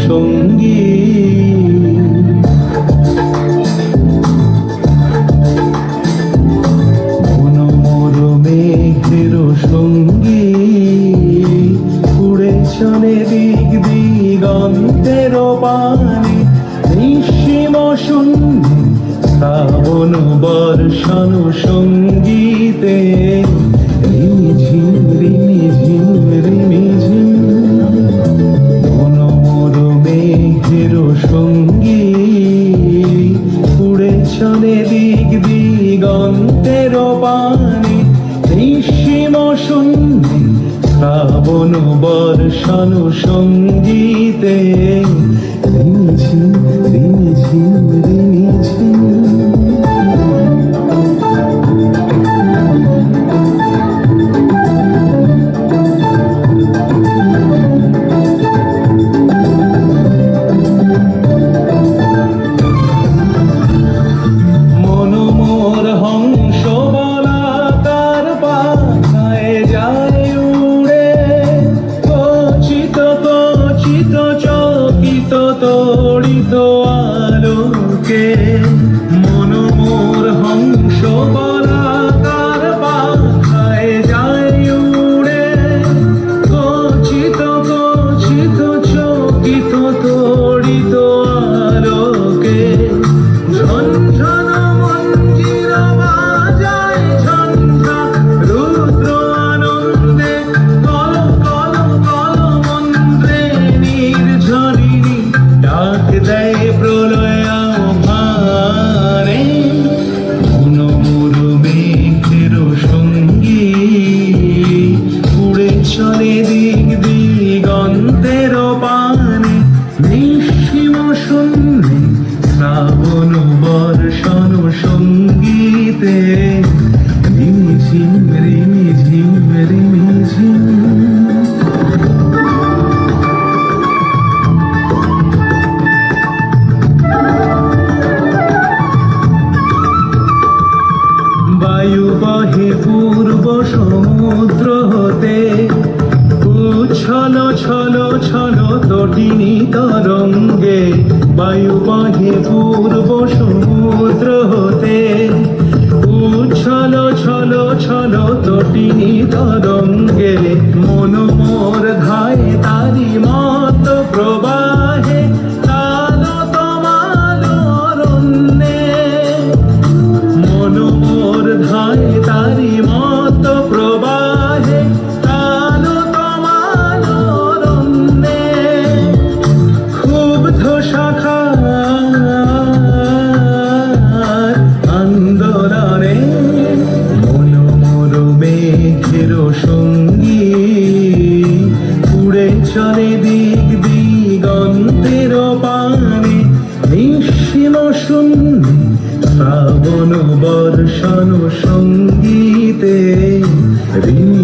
সঙ্গী মনোমর মেঘের সঙ্গী উড়ে চলে দিক দিগন্তের পানে নিঃসীম শূন্য শ্রাবণ বর্ষণ সঙ্গীতে রিমিঝিম রিমিঝিম রিমিঝিম সঙ্গী উড়ে চলে দিক দিগন্তের পানে নিঃসীম শূন্য শ্রাবণ বর্ষণ সঙ্গীতে রিমিঝিম রিমিঝিম রিমিঝিম তড়িত আলোকে মনোমোর হংস বলাকার পাখায় যায় উড়ে কচিত কচিত চকিত তড়িত আলোকে ঝনঝন মঞ্জির বাজায় ঝঞ্ঝা রুদ্র আনন্দে কল কল কল মন্ত্রে নির্ঝরিণী ডাক দেয় প্রলয় ভারে মনোমর মেঘের সঙ্গী উড়ে চলে দিক দিগন্তের পানে নিঃসীম শূন্যে শ্রাবণ বর্ষণ সঙ্গীতে রিমিঝিম রিমিঝিম রিমিঝিম বায়ু বহে পূর্ব সমুদ্র হতে উচ্ছল ছল ছল তটিনী তরঙ্গে বায়ু বহে পূর্ব সমুদ্র হতে উচ্ছল ছল ছল তটিনী তরঙ্গে মনোমর ধায় তারি মত প্রবাহে তালো তমালো অরণ্যে মনোমর ধায় তারি মত প্রবাহে তালো তমালো অরণ্যে ক্ষুব্ধ শাখার আন্দোলনে মনোমর মেঘের সঙ্গী উড়ে চলে দিক দিগন্তের পানে নিঃসীম শূন্য শ্রাবণ বর্ষণ সঙ্গীতে রিমি